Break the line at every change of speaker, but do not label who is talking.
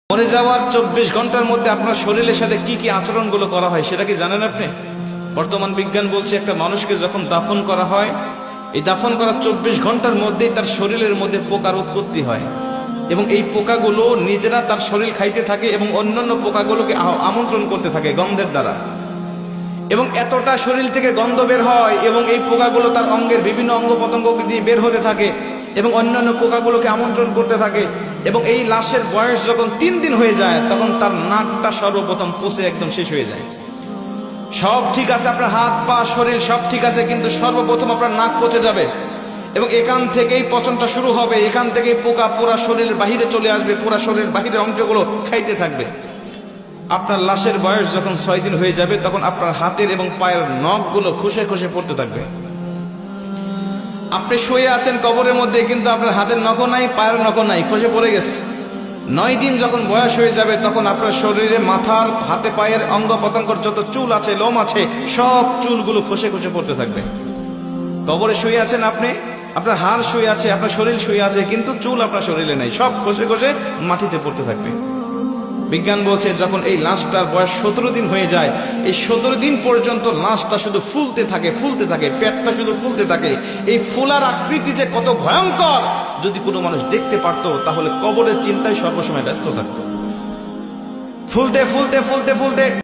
মরে যাওয়ার 24 ঘন্টার মধ্যে আপনার শরীরের সাথে কি কি আচরণগুলো করা হয় সেটা কি জানেন আপনি? বর্তমান বিজ্ঞান বলছে একটা মানুষকে যখন দাফন করা হয়, এই দাফন করার 24 ঘন্টার মধ্যেই তার শরীরের মধ্যে পোকার উৎপত্তি হয় এবং এই পোকাগুলো নিজেরা তার শরীর খাইতে থাকে এবং অন্যান্য পোকাগুলোকে আমন্ত্রণ করতে থাকে গন্ধের দ্বারা, এবং এতটা শরীর থেকে গন্ধ বের হয় এবং এই পোকাগুলো তার অঙ্গের বিভিন্ন অঙ্গ প্রত্যঙ্গ দিয়ে বের হতে থাকে এবং অন্যান্য পোকাগুলোকে আমন্ত্রণ করতে থাকে। এবং এই লাশের বয়স যখন 3 দিন হয়ে যায় তখন তার নাকটা সর্বপ্রথম পচে একদম শেষ হয়ে যায়। সব ঠিক আছে, আপনার হাত পা শরীর সব ঠিক আছে, কিন্তু সর্বপ্রথম আপনার নাক পচে যাবে এবং এখান থেকেই পচনটা শুরু হবে। এখান থেকেই পোকা পুরা শরীরের বাহিরে চলে আসবে, পুরা শরীরের বাহিরের অংশগুলো খাইতে থাকবে। আপনার লাশের বয়স যখন 6 দিন হয়ে যাবে তখন আপনার হাতের এবং পায়ের নখগুলো খসে খসে পড়তে থাকবে। আপনি শুয়ে আছেন কবরের মধ্যে, কিন্তু আপনার হাতের নখও নাই, পায়ের নখও নাই, খসে পড়ে গেছে। 9 দিন যখন বয়স হয়ে যাবে তখন আপনার শরীরে মাথার হাতে পায়ের অঙ্গ প্রত্যঙ্গের যত চুল আছে, লোম আছে, সব চুলগুলো খসে খসে পড়তে থাকবে। কবরে শুয়ে আছেন আপনি, আপনার হাড় শুয়ে আছে, আপনার শরীর শুয়ে আছে, কিন্তু চুল আপনার শরীরে নাই, সব খসে খসে মাটিতে পড়তে থাকবে। বিজ্ঞান বলছে যখন এই লাশটার বয়স 17 দিন হয়ে যায়, এই 17 দিন পর্যন্ত লাশটা শুধু ফুলতে থাকে, ফুলতে থাকে, পেটটা শুধু ফুলতে থাকে। এই ফুলার আকৃতি যে কত ভয়ঙ্কর, যদি কোনো মানুষ দেখতে পারতো তাহলে কবরের চিন্তায় সর্বসময় ব্যস্ত থাকতো। ফুলতে ফুলতে ফুলতে ফুলতে